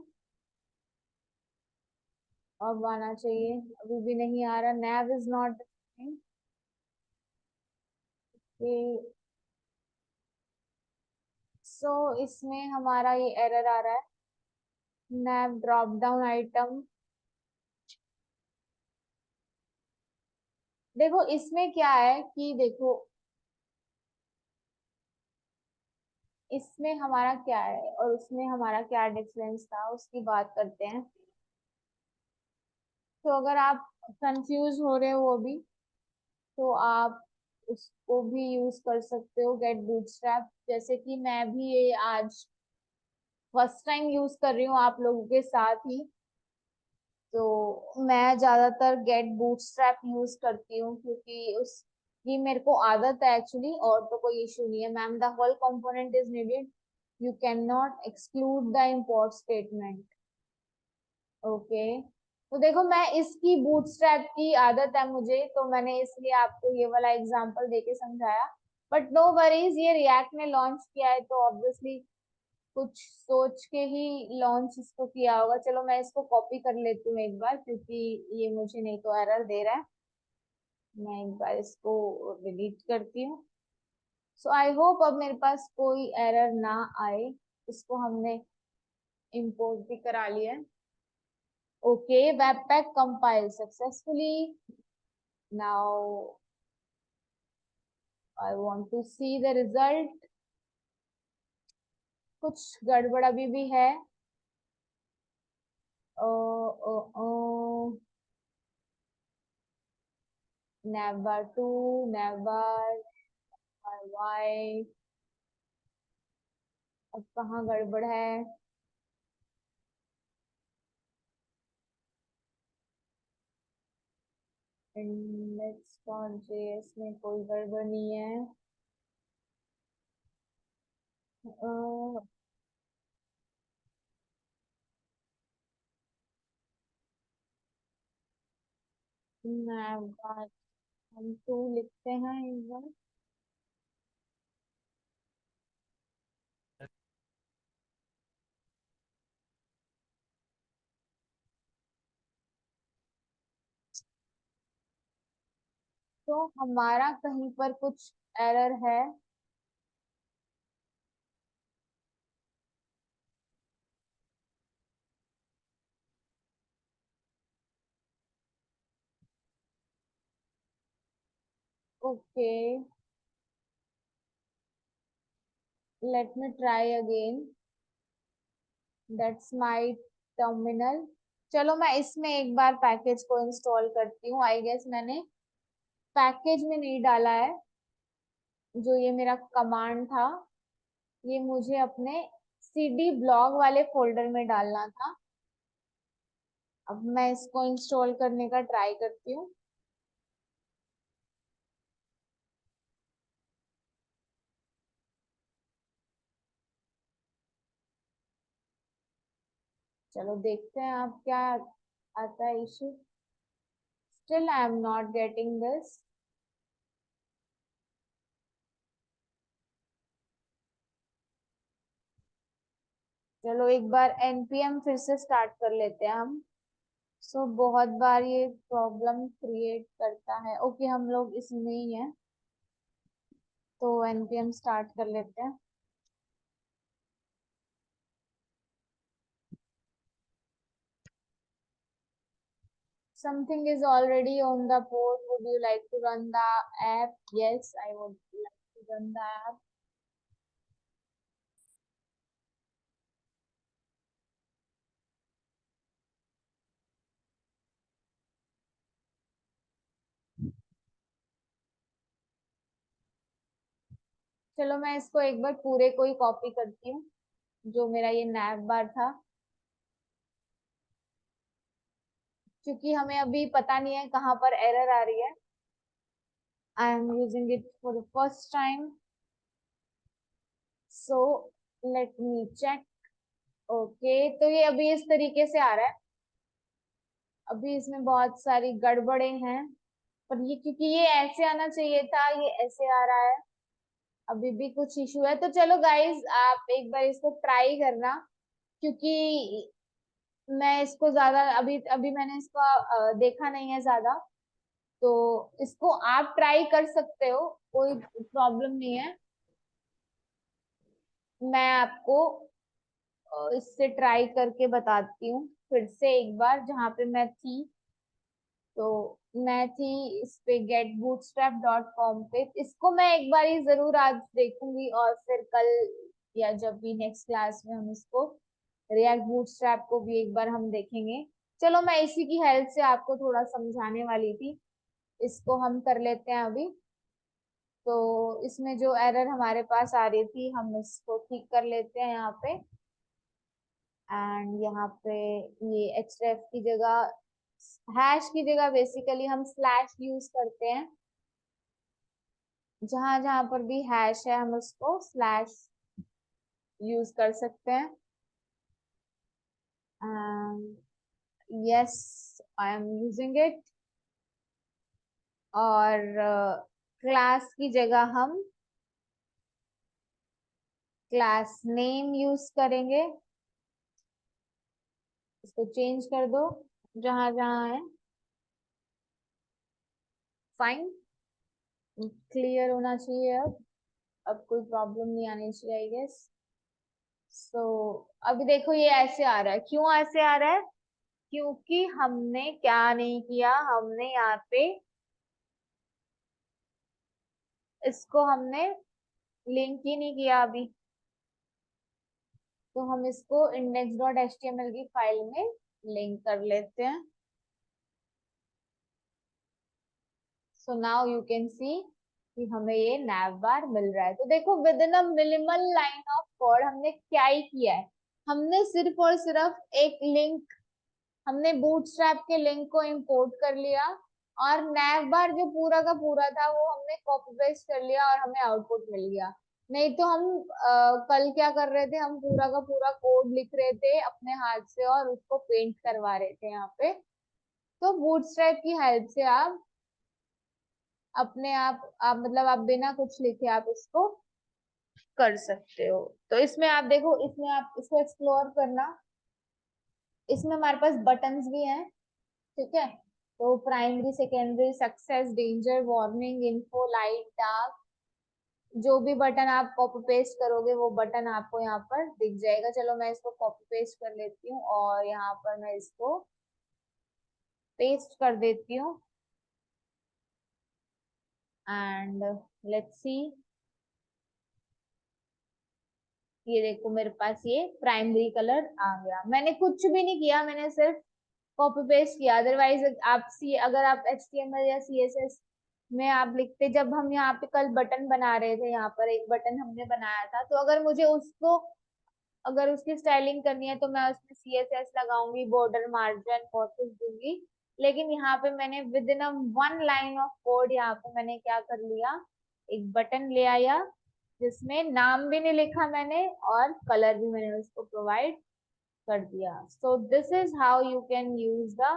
अब आना चाहिए, अभी भी नहीं आ रहा। nav is not defined, सो इसमें हमारा ये एरर आ रहा है। nav ड्रॉप डाउन आइटम, देखो इसमें क्या है कि देखो इसमें हमारा क्या है और उसमें हमारा क्या डिफरेंस था उसकी बात करते हैं। तो अगर आप कंफ्यूज हो रहे हो अभी, तो आप उसको भी यूज कर सकते हो, गेट बूटस्ट्रैप। जैसे कि मैं भी ये आज फर्स्ट टाइम यूज कर रही हूँ आप लोगों के साथ ही। तो मैं ज्यादातर गेट बूटस्ट्रैप यूज करती हूँ क्योंकि उस ये मेरे को आदत है एक्चुअली, और तो कोई इशू नहीं है। Ma'am, the whole component is needed, you can not exclude the import statement. Okay, तो देखो मैं इसकी बूटस्ट्रैप की आदत है मुझे, तो मैंने इसलिए आपको ये वाला एग्जांपल देके समझाया। बट नो वरीज, ये रिएक्ट ने लॉन्च किया है तो ऑब्वियसली कुछ सोच के ही लॉन्च इसको किया होगा। चलो मैं इसको कॉपी कर लेती हूँ एक बार, क्योंकि ये मुझे नहीं तो एरर दे रहा है। मैं एक बार इसको डिलीट करती हूँ। सो आई होप अब मेरे पास कोई एरर ना आए। इसको हमने इंपोर्ट भी करा लिया है। Okay, webpack compile successfully. Now I want to see the result. कुछ गड़बड़ अभी भी है। Oh, oh, oh, never to, never, why. अब कहाँ गड़बड़ है? index.js में कोई गड़बड़ नहीं है। हम टू लिखते हैं एक बार। तो हमारा कहीं पर कुछ एरर है। Okay, let me try again. That's my terminal. चलो मैं इसमें एक बार पैकेज को इंस्टॉल करती हूँ। आई गेस मैंने पैकेज में नहीं डाला है। जो ये मेरा कमांड था, ये मुझे अपने सीडी ब्लॉग वाले फोल्डर में डालना था। अब मैं इसको इंस्टॉल करने का ट्राई करती हूँ। चलो देखते हैं आप क्या आता है issue. Still I am not getting this. चलो एक बार npm फिर से स्टार्ट कर लेते हैं हम। सो बहुत बार ये प्रॉब्लम क्रिएट करता है। ओके, हम लोग इसमें ही हैं, तो npm स्टार्ट कर लेते हैं। Something is already on the board. Would you like to run the app? Yes, I would like to run the app. चलो मैं इसको एक बार पूरे को ही कॉपी करती हूँ, जो मेरा ये नैव बार था। क्योंकि हमें अभी पता नहीं है कहाँ पर एरर आ रही है। I am using it for the first time, so let me check. Okay, तो ये अभी इस तरीके से आ रहा है। अभी इसमें बहुत सारी गड़बड़े हैं, पर ये क्योंकि ये ऐसे आना चाहिए था, ये ऐसे आ रहा है। अभी भी कुछ इशू है। तो चलो गाइज, आप एक बार इसको ट्राई करना, क्योंकि मैं इसको ज्यादा अभी अभी मैंने इसका देखा नहीं है ज्यादा। तो इसको आप ट्राई कर सकते हो, कोई प्रॉब्लम नहीं है। मैं आपको इससे ट्राई करके बताती हूँ फिर से एक बार, जहाँ पे मैं थी। तो मैं थी इस पे getbootstrap.com पे। इसको मैं एक बार ही जरूर आज देखूंगी, और फिर कल या जब भी नेक्स्ट क्लास में हम इसको रिएक्ट बूटस्ट्रैप को भी एक बार हम देखेंगे। चलो मैं इसी की हेल्प से आपको थोड़ा समझाने वाली थी, इसको हम कर लेते हैं अभी। तो इसमें जो एरर हमारे पास आ रही थी हम इसको ठीक कर लेते हैं यहाँ पे। एंड यहाँ पे ये href की जगह, हैश की जगह बेसिकली हम स्लैश यूज करते हैं। जहां जहां पर भी हैश है हम उसको स्लैश यूज कर सकते हैं। Yes, I am using it. और क्लास की जगह हम क्लास नेम यूज करेंगे। इसको चेंज कर दो जहां जहां है। फाइन, क्लियर होना चाहिए अब कोई प्रॉब्लम नहीं आनी चाहिए आई गेस। सो अभी देखो ये ऐसे आ रहा है, क्यों ऐसे आ रहा है? क्योंकि हमने क्या नहीं किया, हमने यहाँ पे इसको हमने लिंक ही नहीं किया अभी। तो हम इसको index.html की फाइल में लिंक कर लेते हैं। So now you can see कि हमें ये nav बार मिल रहा है। तो देखो with in a minimal line of code हमने क्या ही किया है, हमने सिर्फ और सिर्फ एक लिंक, हमने बूटस्ट्रैप के लिंक को इंपोर्ट कर लिया और nav बार जो पूरा का पूरा था वो हमने कॉपी पेस्ट कर लिया और हमें आउटपुट मिल गया। नहीं तो हम कल क्या कर रहे थे, हम पूरा का पूरा कोड लिख रहे थे अपने हाथ से और उसको पेंट करवा रहे थे यहाँ पे। तो बूटस्ट्रैप की हेल्प से आप अपने आप मतलब आप बिना कुछ लिखे आप इसको कर सकते हो। तो इसमें आप देखो, इसमें आप इसको एक्सप्लोर करना, इसमें हमारे पास बटन्स भी हैं, ठीक है। तो primary, secondary, success, danger, warning, info, light, dark, जो भी बटन आप कॉपी पेस्ट करोगे वो बटन आपको यहाँ पर दिख जाएगा। चलो मैं इसको कॉपी पेस्ट कर लेती हूँ और यहाँ पर मैं इसको पेस्ट कर देती हूँ। एंड लेट्स सी, ये देखो मेरे पास ये प्राइमरी कलर आ गया। मैंने कुछ भी नहीं किया, मैंने सिर्फ कॉपी पेस्ट किया। अदरवाइज आप सी अगर आप HTML या CSS में आप लिखते, जब हम यहाँ पे कल बटन बना रहे थे, यहाँ पर एक बटन हमने बनाया था, तो अगर मुझे उसको अगर उसकी स्टाइलिंग करनी है तो मैं उसमें CSS लगाऊंगी, बॉर्डर मार्जिन बहुत कुछ दूंगी। लेकिन यहाँ पे मैंने with in a one line of code यहाँ पे मैंने क्या कर लिया, एक बटन ले आया जिसमें नाम भी नहीं लिखा मैंने और कलर भी मैंने उसको प्रोवाइड कर दिया। So this is how you can use the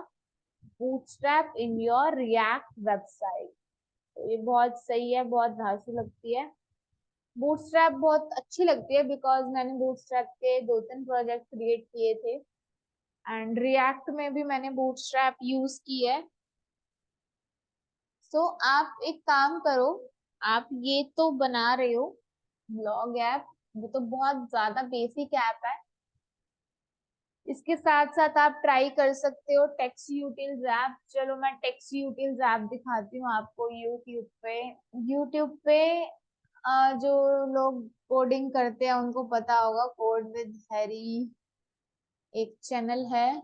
bootstrap in your react website. तो ये बहुत सही है, बहुत धांसू लगती है। बूटस्ट्रैप बहुत अच्छी लगती है बिकॉज मैंने बूटस्ट्रैप के 2-3 प्रोजेक्ट क्रिएट किए थे एंड रिएक्ट में भी मैंने बूटस्ट्रैप यूज की है। सो आप एक काम करो, आप ये तो बना रहे हो ब्लॉग ऐप, वो तो बहुत ज्यादा बेसिक ऐप है। इसके साथ साथ आप ट्राई कर सकते हो टेक्स्ट यूटिल्स ऐप। चलो मैं टेक्स्ट यूटिल्स ऐप दिखाती हूँ आपको यूट्यूब पे। यूट्यूब पे जो लोग कोडिंग करते हैं उनको पता होगा, कोड विद हैरी एक चैनल है।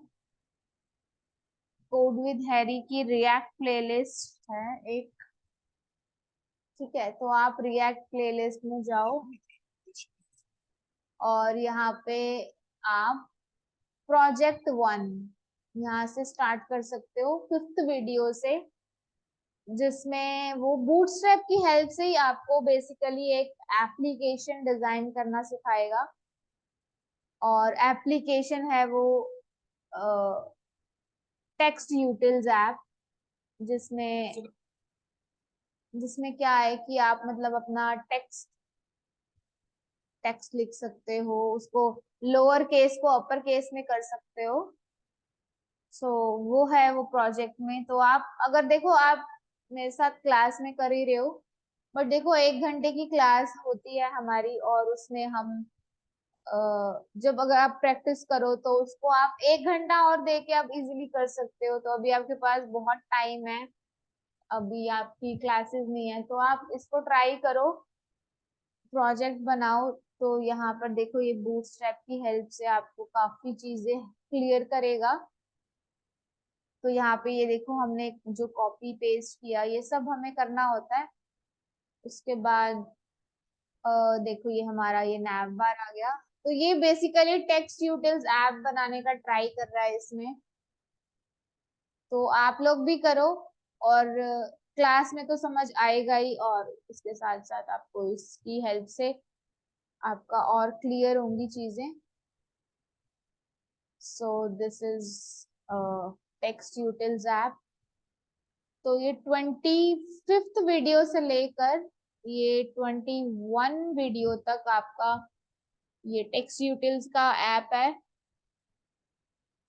कोड विद हैरी की रिएक्ट प्लेलिस्ट है एक, ठीक है। तो आप रिएक्ट प्लेलिस्ट में जाओ और यहाँ पे आप प्रोजेक्ट 1 यहाँ से स्टार्ट कर सकते हो 5th वीडियो से, जिसमें वो बूटस्ट्रैप की हेल्प से ही आपको बेसिकली एक एप्लीकेशन डिजाइन करना सिखाएगा। और एप्लीकेशन है वो टेक्स्ट यूटिल्स ऐप, जिसमें जिसमें क्या है कि आप मतलब अपना टेक्स्ट टेक्स्ट लिख सकते हो, उसको लोअर केस को अपर केस में कर सकते हो। सो वो है वो प्रोजेक्ट में। तो आप अगर देखो, आप मेरे साथ क्लास में कर ही रहे हो, बट देखो 1 घंटे की क्लास होती है हमारी और उसमें हम जब अगर आप प्रैक्टिस करो तो उसको आप 1 घंटा और दे के आप इजीली कर सकते हो। तो अभी आपके पास बहुत टाइम है, अभी आपकी क्लासेस नहीं है, तो आप इसको ट्राई करो, प्रोजेक्ट बनाओ तो यहाँ पर देखो ये बूटस्ट्रैप की हेल्प से आपको काफी चीजें क्लियर करेगा। तो यहाँ पे ये देखो हमने जो कॉपी पेस्ट किया ये सब हमें करना होता है। उसके बाद देखो ये हमारा ये नैव बार आ गया। तो ये बेसिकली टेक्स्ट यूटिल्स ऐप बनाने का ट्राई कर रहा है इसमें। तो आप लोग भी करो, और क्लास में तो समझ आएगा ही, और इसके साथ साथ आपको इसकी हेल्प से आपका और क्लियर होंगी चीजें। So this is text utils app. तो ये 25th वीडियो से लेकर ये 21 वीडियो तक आपका ये टेक्स्ट यूटिल्स का ऐप है।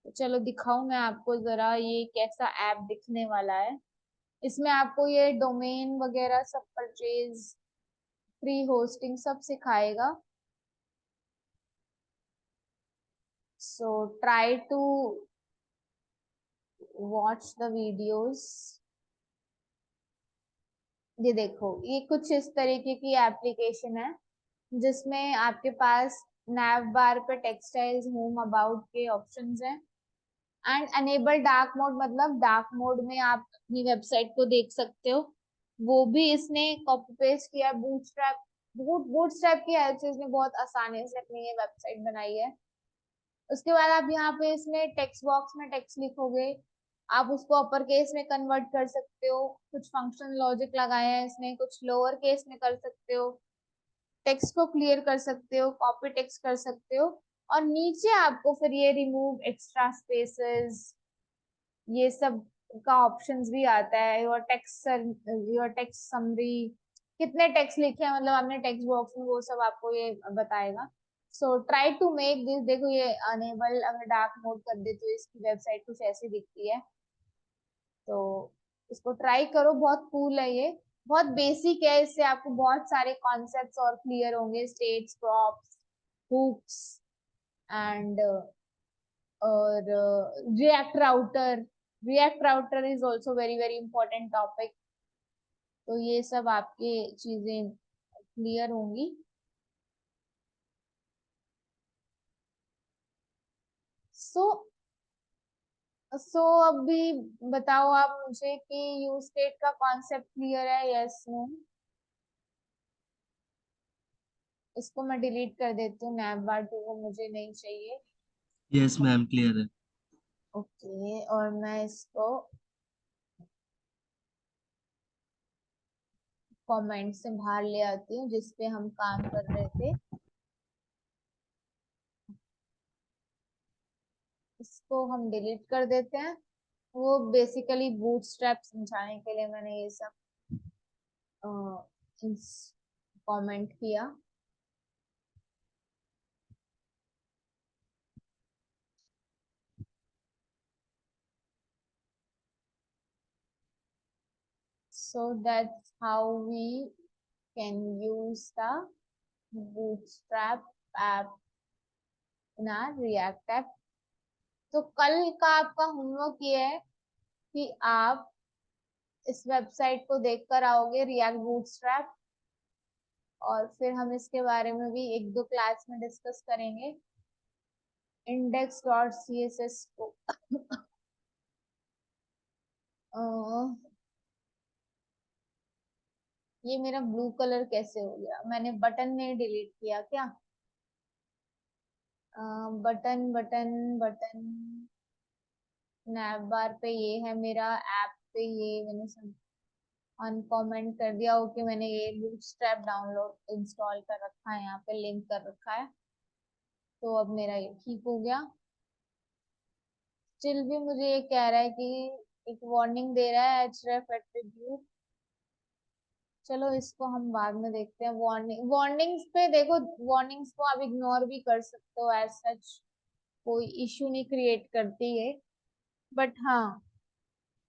तो चलो दिखाऊं मैं आपको जरा ये कैसा ऐप दिखने वाला है। इसमें आपको ये डोमेन वगैरह सब परचेज, फ्री होस्टिंग सब सिखाएगा। So try to watch the videos. ये देखो ये कुछ इस तरीके की एप्लीकेशन है जिसमें आपके पास नैव बार पे टेक्सटाइल्स, होम, अबाउट के ऑप्शंस हैं। एंड अनेबल डार्क मोड मतलब डार्क मोड में आप अपनी वेबसाइट को देख सकते हो। वो भी इसने कॉपी पेस्ट किया। बूटस्ट्रैप की हेल्प से इसने बहुत आसानी से अपनी ये वेबसाइट बनाई है। उसके बाद आप यहाँ पे इसमें टेक्स्ट बॉक्स में टेक्स्ट लिखोगे, आप उसको अपर केस में कन्वर्ट कर सकते हो। कुछ फंक्शन लॉजिक लगाए हैं इसने, कुछ लोअर केस में कर सकते हो, टेक्स्ट को क्लियर कर सकते हो, कॉपी टेक्स्ट कर सकते हो। और नीचे आपको फिर ये रिमूव एक्स्ट्रा स्पेसेस ये सब का ऑप्शंस भी आता है। योर टेक्स्ट समरी, कितने टेक्स्ट लिखे हैं मतलब आपने टेक्स्ट बॉक्स में, वो सब आपको ये बताएगा। So try to make this. देखो ये अनेबल अगर डार्क मोड कर दे तो इसकी वेबसाइट कुछ ऐसी दिखती है। तो इसको ट्राई करो, बहुत कूल है ये। बहुत बेसिक है, इससे आपको बहुत सारे कॉन्सेप्ट्स और क्लियर होंगे। स्टेट्स, प्रॉप्स, हुक्स एंड और react router is also very very important topic. तो ये सब आपके चीजें क्लियर होंगी। सो अभी बताओ आप मुझे कि यू स्टेट का कॉन्सेप्ट क्लियर है, यस नो? इसको मैं डिलीट कर देती हूँ, नैव बार 2 वो मुझे नहीं चाहिए। यस मैम, क्लियर है। ओके, और मैं इसको कमेंट से बाहर ले आती हूँ जिसपे हम काम कर रहे थे। इसको हम डिलीट कर देते हैं। वो बेसिकली बूटस्ट्रैप समझाने के लिए मैंने ये सब कमेंट किया। So that's how we can use the Bootstrap app in our React app. तो कल का आपका होमवर्क ये है कि आप इस वेबसाइट को देखकर आओगे, रिएक्ट बूटस्ट्रैप, और फिर हम इसके बारे में भी 1-2 क्लास में डिस्कस करेंगे। index.css को ये मेरा ब्लू कलर कैसे हो गया? मैंने बटन में डिलीट किया क्या? बटन बटन बटन नैव बार पे ये है मेरा, ऐप पे ये मैंने सब अनकमेंट कर दिया। ओके, मैंने ये बूटस्ट्रैप डाउनलोड इंस्टॉल कर रखा है, यहाँ पे लिंक कर रखा है। तो अब मेरा ये ठीक हो गया। स्टिल भी मुझे ये कह रहा है कि एक वार्निंग दे रहा है, href एट्रीब्यूट। चलो इसको हम बाद में देखते हैं। वार्निंग्स पे देखो, वार्निंग्स को आप इग्नोर भी कर सकते हो, एज सच कोई इश्यू नहीं क्रिएट करती है। बट हाँ,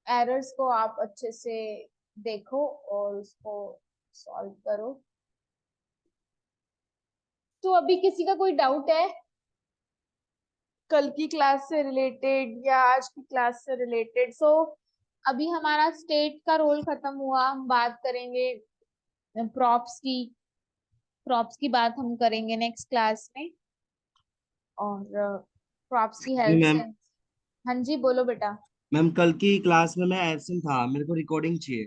एरर्स को आप अच्छे से देखो और उसको सॉल्व करो। तो अभी किसी का कोई डाउट है कल की क्लास से रिलेटेड या आज की क्लास से रिलेटेड? अभी हमारा स्टेट का रोल खत्म हुआ, हम बात करेंगे प्रॉप्स की। क्रॉप्स की बात हम करेंगे नेक्स्ट क्लास में, और क्रॉप्स की जी हेल्प से। मैम। हाँ जी, बोलो बेटा। मैम कल की क्लास में मैं एब्सेंट था, मेरे को रिकॉर्डिंग चाहिए।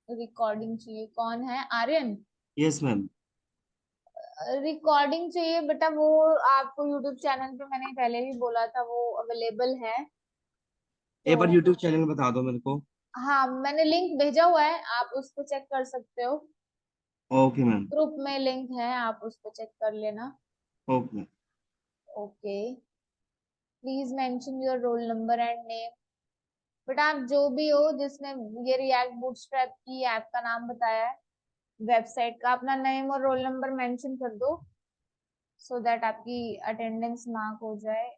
रिकॉर्डिंग चाहिए? कौन है? आर्यन? Yes ma'am. रिकॉर्डिंग चाहिए बेटा, वो आपको यूट्यूब चैनल पे मैंने पहले भी बोला था, वो अवेलेबल है। तो एक बार यूट्यूब चैनल बता दो मेरे को। हाँ, मैंने लिंक भेजा हुआ है, आप उसको चेक कर सकते हो। Okay ma'am. ग्रुप में लिंक है, आप उसको चेक कर लेना। Okay ma'am. Okay. Please mention your roll number and name. बेटा आप जो भी हो जिसने ये रिएक्ट बूटस्ट्रैप की ऐप का नाम बताया है, वेबसाइट का, अपना नेम और रोल नंबर मेंशन कर दो, सो दैट आपकी अटेंडेंस मार्क हो जाए।